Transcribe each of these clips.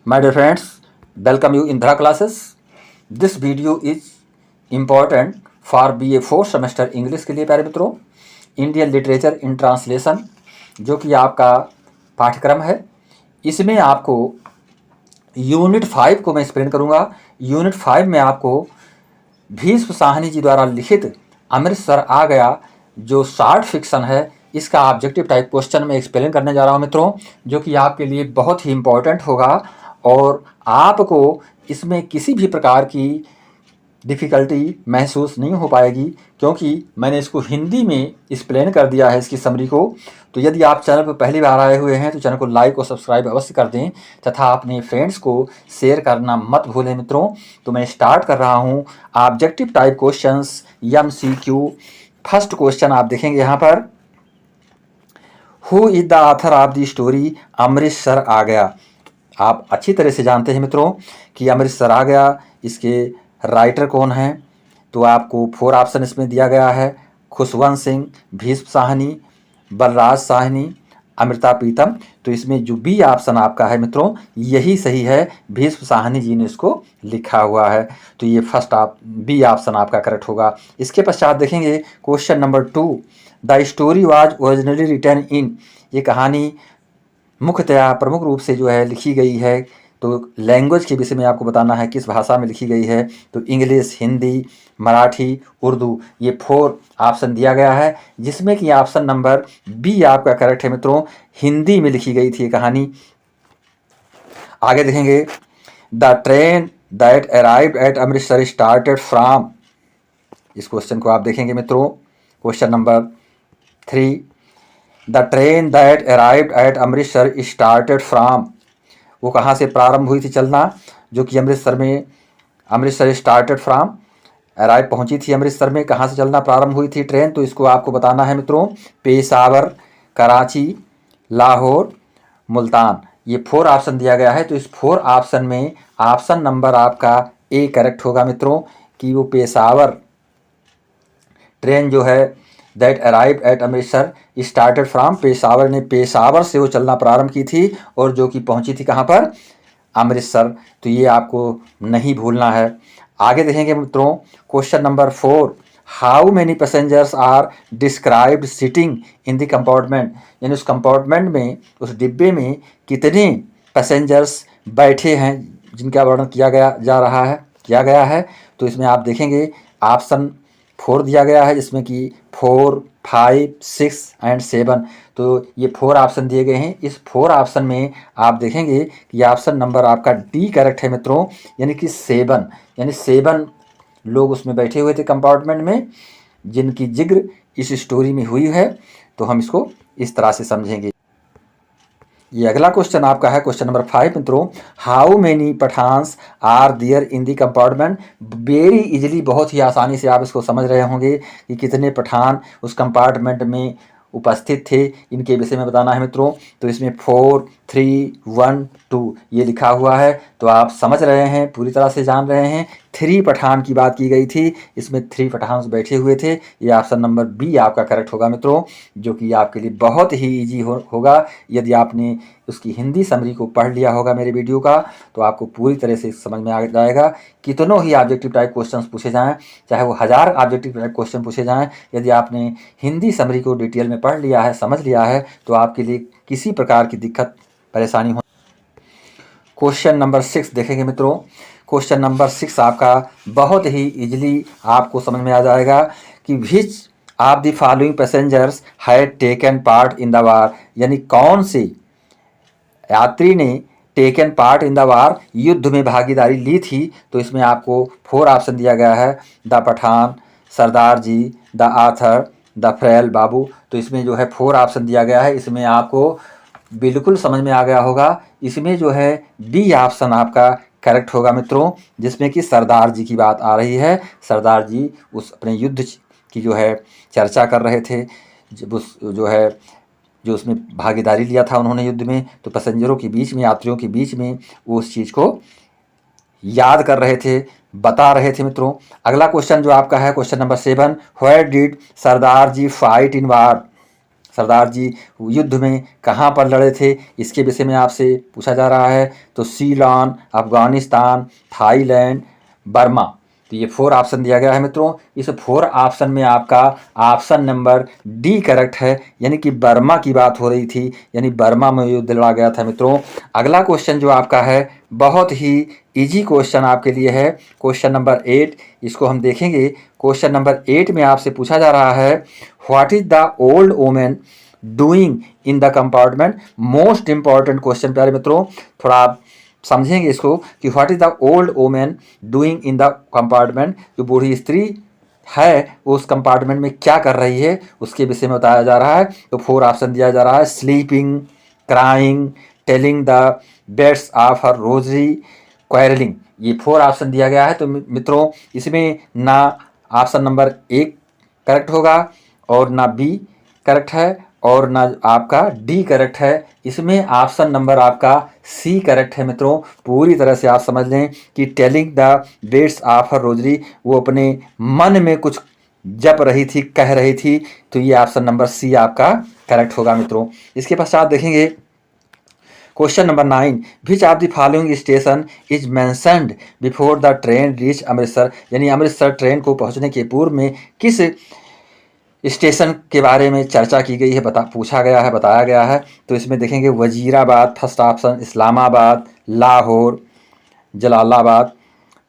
My dear friends, welcome you in Dhara classes. This video is important for BA 4 semester English के लिए प्यारे मित्रों। Indian literature in translation जो कि आपका पाठ्यक्रम है, इसमें आपको यूनिट 5 को मैं एक्सप्लेन करूंगा। यूनिट 5 में आपको भीष्म साहनी जी द्वारा लिखित अमृतसर आ गया जो शॉर्ट फिक्शन है, इसका ऑब्जेक्टिव टाइप क्वेश्चन में एक्सप्लेन करने जा रहा हूं मित्रों, जो कि आपके लिए बहुत ही इम्पोर्टेंट होगा और आपको इसमें किसी भी प्रकार की डिफ़िकल्टी महसूस नहीं हो पाएगी, क्योंकि मैंने इसको हिंदी में एक्सप्लेन कर दिया है इसकी समरी को। तो यदि आप चैनल पर पहली बार आए हुए हैं तो चैनल को लाइक और सब्सक्राइब अवश्य कर दें तथा अपने फ्रेंड्स को शेयर करना मत भूलें मित्रों। तो मैं स्टार्ट कर रहा हूँ objective type questions MCQ। First question आप देखेंगे यहाँ पर, who is the author of the story Amritsar आ गया। आप अच्छी तरह से जानते हैं मित्रों कि अमृतसर आ गया, इसके राइटर कौन हैं। तो आपको 4 ऑप्शन इसमें दिया गया है, खुशवंत सिंह, भीष्म साहनी, बलराज साहनी, अमृता प्रीतम। तो इसमें जो बी ऑप्शन आपका है मित्रों, यही सही है, भीष्म साहनी जी ने इसको लिखा हुआ है। तो ये फर्स्ट बी ऑप्शन आपका करेक्ट होगा। इसके पश्चात देखेंगे question number 2, the story was originally written in. ये कहानी मुख्यतया प्रमुख रूप से जो है लिखी गई है, तो लैंग्वेज के विषय में आपको बताना है किस भाषा में लिखी गई है। तो इंग्लिश, हिंदी, मराठी, उर्दू, ये 4 ऑप्शन दिया गया है, जिसमें कि ऑप्शन नंबर बी आपका करेक्ट है मित्रों, हिंदी में लिखी गई थी ये कहानी। आगे देखेंगे, the train that arrived at Amritsar started from. इस क्वेश्चन को आप देखेंगे मित्रों, question number 3, the train that arrived at Amritsar started from. वो कहाँ से प्रारंभ हुई थी चलना, जो कि अमृतसर स्टार्टेड फ्रॉम, अराइव पहुंची थी अमृतसर में, कहाँ से चलना प्रारंभ हुई थी ट्रेन। तो इसको आपको बताना है मित्रों, पेशावर, कराची, लाहौर, मुल्तान। ये 4 ऑप्शन दिया गया है। तो इस 4 ऑप्शन में ऑप्शन नंबर आपका ए करेक्ट होगा मित्रों, कि वो पेशावर ट्रेन जो है that arrive at Amritsar started from Peshawar, ने पेशावर से वो चलना प्रारंभ की थी और जो कि पहुंची थी कहाँ पर, अमृतसर। तो ये आपको नहीं भूलना है। आगे देखेंगे मित्रों, question number 4, how many passengers are described sitting in the compartment. यानी उस कंपार्टमेंट में, उस डिब्बे में कितने पैसेंजर्स बैठे हैं जिनका वर्णन किया गया है। तो इसमें आप देखेंगे ऑप्शन 4 दिया गया है, जिसमें कि 4, 5, 6 एंड 7। तो ये 4 ऑप्शन दिए गए हैं। इस 4 ऑप्शन में आप देखेंगे कि ऑप्शन नंबर आपका डी करेक्ट है मित्रों, यानी कि 7। यानी 7 लोग उसमें बैठे हुए थे कंपार्टमेंट में, जिनकी जिक्र इस स्टोरी में हुई है। तो हम इसको इस तरह से समझेंगे। ये अगला क्वेश्चन आपका है, क्वेश्चन नंबर 5 मित्रों, how many Pathans are there in the compartment. Very easily, बहुत ही आसानी से आप इसको समझ रहे होंगे कि कितने पठान उस कंपार्टमेंट में उपस्थित थे, इनके विषय में बताना है मित्रों। तो इसमें 4, 3, 1, 2 ये लिखा हुआ है। तो आप समझ रहे हैं, पूरी तरह से जान रहे हैं, 3 पठान की बात की गई थी, इसमें 3 पठान बैठे हुए थे। ये ऑप्शन नंबर बी आपका करेक्ट होगा मित्रों, जो कि आपके लिए बहुत ही ईजी होगा। यदि आपने उसकी हिंदी समरी को पढ़ लिया होगा मेरे वीडियो का, तो आपको पूरी तरह से समझ में आ जाएगा। कितनों ही ऑब्जेक्टिव टाइप क्वेश्चंस पूछे जाएं, चाहे वो 1000 ऑब्जेक्टिव टाइप क्वेश्चन पूछे जाएं, यदि आपने हिंदी समरी को डिटेल में पढ़ लिया है, समझ लिया है, तो आपके लिए किसी प्रकार की दिक्कत परेशानी हो। क्वेश्चन नंबर 6 देखेंगे मित्रों। क्वेश्चन नंबर 6 आपका बहुत ही इजीली आपको समझ में आ जाएगा कि which of the following passengers had taken part in the war. यानी कौन से यात्री ने taken part in the war, युद्ध में भागीदारी ली थी। तो इसमें आपको 4 ऑप्शन दिया गया है, the Pathan, Sardar ji, the author, the frail babu. तो इसमें जो है 4 ऑप्शन दिया गया है, इसमें आपको बिल्कुल समझ में आ गया होगा। इसमें जो है डी ऑप्शन आपका करेक्ट होगा मित्रों, जिसमें कि सरदार जी की बात आ रही है। सरदार जी उस अपने युद्ध की जो है चर्चा कर रहे थे, जब उस जो उसमें भागीदारी लिया था उन्होंने युद्ध में, तो पैसेंजरों के बीच में, यात्रियों के बीच में वो उस चीज़ को याद कर रहे थे, बता रहे थे मित्रों। अगला क्वेश्चन जो आपका है, question number 7, where did Sardar ji fight in war. Sardar ji युद्ध में कहाँ पर लड़े थे, इसके विषय में आपसे पूछा जा रहा है। तो सीलोन, अफगानिस्तान, थाईलैंड, बर्मा। तो ये 4 ऑप्शन दिया गया है मित्रों। इस 4 ऑप्शन में आपका ऑप्शन नंबर डी करेक्ट है, यानी कि बर्मा की बात हो रही थी, यानी बर्मा में युद्ध लड़ा गया था मित्रों। अगला क्वेश्चन जो आपका है बहुत ही इजी क्वेश्चन आपके लिए है, क्वेश्चन नंबर 8। इसको हम देखेंगे। क्वेश्चन नंबर 8 में आपसे पूछा जा रहा है, what is the old women doing in the compartment. Most important question प्यारे मित्रों, थोड़ा आप समझेंगे इसको कि what is the old women doing in the compartment. जो बूढ़ी स्त्री है वो उस कंपार्टमेंट में क्या कर रही है, उसके विषय में बताया जा रहा है। तो 4 ऑप्शन दिया जा रहा है, sleeping, crying, telling the beds of her rosary, quarrelling. ये 4 ऑप्शन दिया गया है। तो मित्रों इसमें ना ऑप्शन नंबर 1 करेक्ट होगा और ना बी करेक्ट है और ना आपका डी करेक्ट है। इसमें ऑप्शन नंबर आपका सी करेक्ट है मित्रों। पूरी तरह से आप समझ लें कि telling the beds of her rosary, वो अपने मन में कुछ जप रही थी, कह रही थी। तो ये ऑप्शन नंबर सी आपका करेक्ट होगा मित्रों। इसके पश्चात देखेंगे question number 9, which of the following station is mentioned before the train reach Amritsar. यानी अमृतसर ट्रेन को पहुंचने के पूर्व में किस स्टेशन के बारे में चर्चा की गई है, पूछा गया है, बताया गया है। तो इसमें देखेंगे वजीराबाद फर्स्ट ऑप्शन, इस्लामाबाद, लाहौर, जलालाबाद,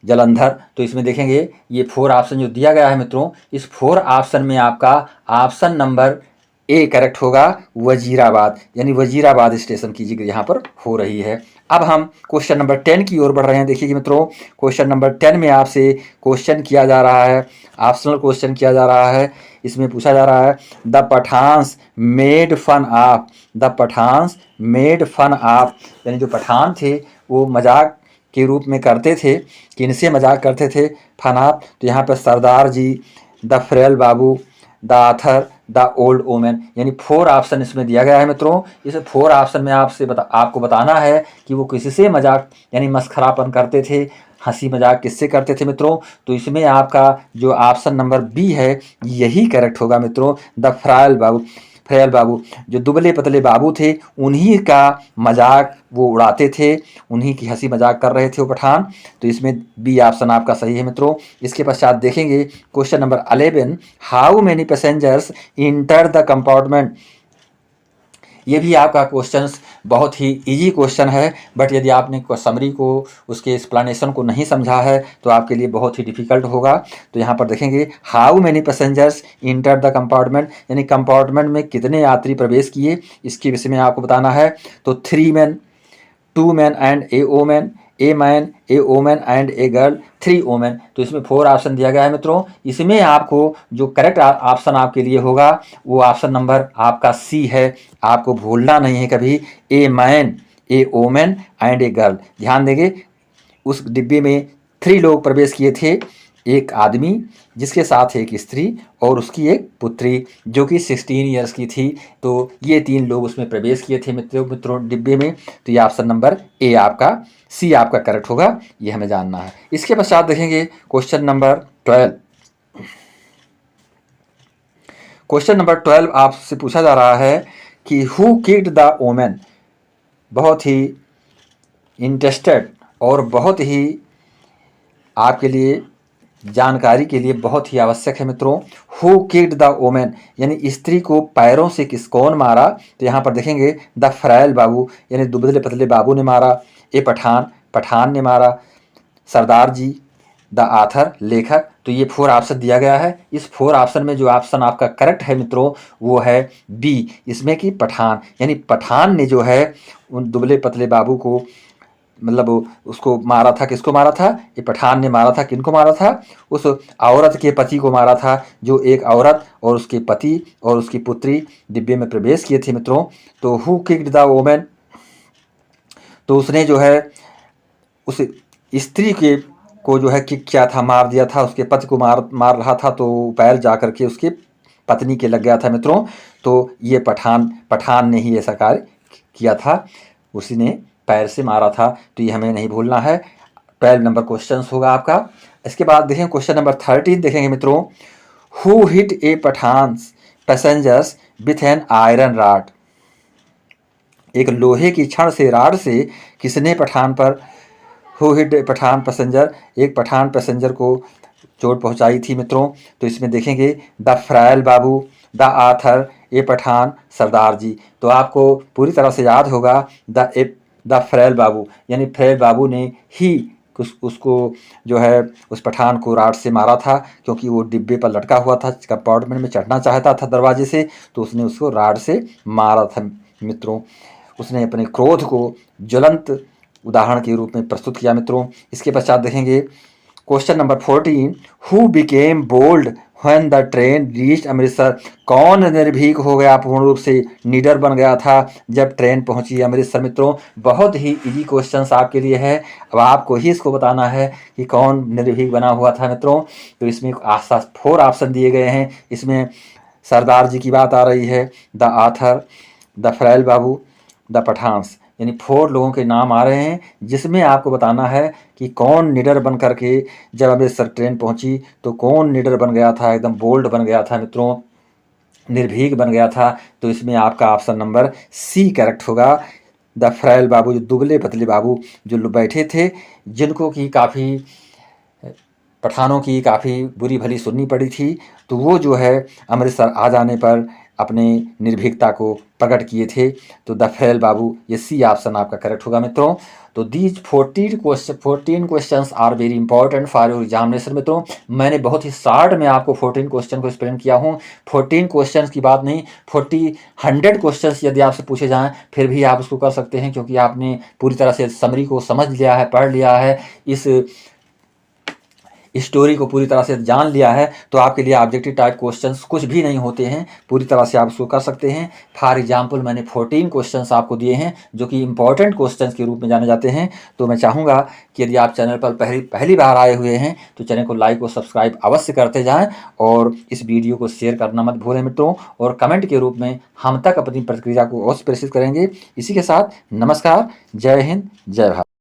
जलंधर। तो इसमें देखेंगे ये 4 ऑप्शन जो दिया गया है मित्रों, इस 4 ऑप्शन में आपका ऑप्शन नंबर ए करेक्ट होगा, वजीराबाद, यानी वजीराबाद स्टेशन की जिक्र यहाँ पर हो रही है। अब हम क्वेश्चन नंबर 10 की ओर बढ़ रहे हैं। देखिए मित्रों क्वेश्चन नंबर 10 में आपसे क्वेश्चन किया जा रहा है, ऑप्शनल क्वेश्चन किया जा रहा है। इसमें पूछा जा रहा है, the Pathans made fun of, the Pathans made fun of, यानी जो पठान थे वो मजाक के रूप में करते थे, किनसे मजाक करते थे, फन ऑफ। तो यहाँ पर Sardar ji, the frail babu, the author, the old women, यानी 4 ऑप्शन इसमें दिया गया है मित्रों। इस 4 ऑप्शन में आपको बताना है कि वो किससे मजाक यानी मस्खरापन करते थे, हंसी मजाक किससे करते थे मित्रों। तो इसमें आपका जो ऑप्शन नंबर बी है यही करेक्ट होगा मित्रों, द फ्रायल बाबू। फ्रेल बाबू जो दुबले पतले बाबू थे, उन्हीं का मजाक वो उड़ाते थे, उन्हीं की हंसी मजाक कर रहे थे वो पठान। तो इसमें बी ऑप्शन आपका सही है मित्रों। इसके पश्चात देखेंगे question number 11, how many passengers enter the compartment. ये भी आपका क्वेश्चंस बहुत ही इजी क्वेश्चन है, बट यदि आपने समरी को, उसके एक्सप्लेनेशन को नहीं समझा है तो आपके लिए बहुत ही डिफिकल्ट होगा। तो यहाँ पर देखेंगे how many passengers enter the compartment, यानी कंपार्टमेंट में कितने यात्री प्रवेश किए, इसके विषय में आपको बताना है। तो 3 man, 2 man and A women, a man, A women and a girl, 3 women. तो इसमें 4 ऑप्शन दिया गया है मित्रों। इसमें आपको जो करेक्ट ऑप्शन आपके लिए होगा वो ऑप्शन नंबर आपका सी है। आपको भूलना नहीं है कभी, a man, A women and a girl. ध्यान देंगे उस डिब्बे में 3 लोग प्रवेश किए थे, एक आदमी जिसके साथ एक स्त्री और उसकी एक पुत्री जो कि 16 ईयर्स की थी। तो ये 3 लोग उसमें प्रवेश किए थे मित्रों डिब्बे में। तो ये ऑप्शन नंबर ए आपका, सी आपका करेक्ट होगा, ये हमें जानना है। इसके पश्चात देखेंगे क्वेश्चन नंबर 12। क्वेश्चन नंबर 12 आपसे पूछा जा रहा है कि हु किक्ड द वुमेन। बहुत ही इंटरेस्टेड और बहुत ही आपके लिए जानकारी के लिए बहुत ही आवश्यक है मित्रों। हु किक्ड द वुमेन, यानी स्त्री को पैरों से कौन मारा। तो यहाँ पर देखेंगे द फ्रायल बाबू, यानी दुबले पतले बाबू ने मारा, ए पठान, पठान ने मारा, सरदार जी, द आथर, लेखक। तो ये 4 ऑप्शन दिया गया है। इस 4 ऑप्शन में जो ऑप्शन आपका करेक्ट है मित्रों वो है बी, इसमें कि पठान, यानी पठान ने जो है उन दुबले पतले बाबू को मतलब उसको मारा था। किसको मारा था, ये पठान ने मारा था। किनको मारा था, उस औरत के पति को मारा था, जो एक औरत और उसके पति और उसकी पुत्री डिब्बे में प्रवेश किए थे मित्रों। तो हु किक्ड द वुमेन, तो उसने जो है उस स्त्री के को जो है किक किया था, मार दिया था, उसके पति को मार रहा था। तो पैर जा करके उसके पत्नी के लग गया था मित्रों। तो ये पठान ने ही ऐसा कार्य किया था, उसी ने पैर से मारा था। तो ये हमें नहीं भूलना है। 12 नंबर क्वेश्चन होगा आपका। इसके बाद देखें क्वेश्चन नंबर 13 देखेंगे मित्रों, who hit a Pathans passengers with an iron rod. एक लोहे की छड़ से राड से किसने पठान पर हु हिट पठान पैसेंजर, एक पठान पैसेंजर को चोट पहुंचाई थी मित्रों। तो इसमें देखेंगे the frail babu, the author, ए पठान, सरदार जी। तो आपको पूरी तरह से याद होगा द फ्रायल बाबू, यानी फ्रायल बाबू ने ही उसको जो है उस पठान को राड से मारा था, क्योंकि वो डिब्बे पर लटका हुआ था, कंपार्टमेंट में चढ़ना चाहता था दरवाजे से, तो उसने उसको राड से मारा था मित्रों। उसने अपने क्रोध को ज्वलंत उदाहरण के रूप में प्रस्तुत किया मित्रों। इसके पश्चात देखेंगे question number 14, who became bold when the train reached Amritsar. कौन निर्भीक हो गया, पूर्ण रूप से निडर बन गया था जब ट्रेन पहुंची अमृतसर मित्रों। बहुत ही इजी क्वेश्चंस आपके लिए है, अब आपको ही इसको बताना है कि कौन निर्भीक बना हुआ था मित्रों। तो इसमें 4 ऑप्शन दिए गए हैं। इसमें सरदार जी की बात आ रही है, the author, the frail babu, the Pathans, यानी 4 लोगों के नाम आ रहे हैं, जिसमें आपको बताना है कि कौन निडर बन करके जब अमृतसर ट्रेन पहुंची तो कौन निडर बन गया था, एकदम बोल्ड बन गया था मित्रों, निर्भीक बन गया था। तो इसमें आपका ऑप्शन नंबर सी करेक्ट होगा। द फ्रायल बाबू, जो दुबले पतले बाबू जो बैठे थे, जिनको की काफ़ी पठानों की काफ़ी बुरी भली सुननी पड़ी थी, तो वो जो है अमृतसर आ जाने पर अपने निर्भीकता को प्रकट किए थे। तो द फ्रायल बाबू, ये सी ऑप्शन आपका करेक्ट होगा मित्रों। तो these 14 questions are very important for your examination मित्रों। मैंने बहुत ही शॉर्ट में आपको 14 क्वेश्चन को एक्सप्लेन किया हूँ। 14 क्वेश्चंस की बात नहीं, 100 क्वेश्चंस यदि आपसे पूछे जाएं फिर भी आप उसको कर सकते हैं, क्योंकि आपने पूरी तरह से समरी को समझ लिया है, पढ़ लिया है, इस स्टोरी को पूरी तरह से जान लिया है। तो आपके लिए ऑब्जेक्टिव टाइप क्वेश्चंस कुछ भी नहीं होते हैं, पूरी तरह से आप उसको कर सकते हैं। फॉर एग्जांपल मैंने 14 क्वेश्चंस आपको दिए हैं जो कि इंपॉर्टेंट क्वेश्चंस के रूप में जाने जाते हैं। तो मैं चाहूँगा कि यदि आप चैनल पर पहली बार आए हुए हैं तो चैनल को लाइक और सब्सक्राइब अवश्य करते जाएँ, और इस वीडियो को शेयर करना मत भूलें मित्रों, और कमेंट के रूप में हम तक अपनी प्रतिक्रिया को अवश्य प्रेषित करेंगे। इसी के साथ नमस्कार, जय हिंद, जय भारत।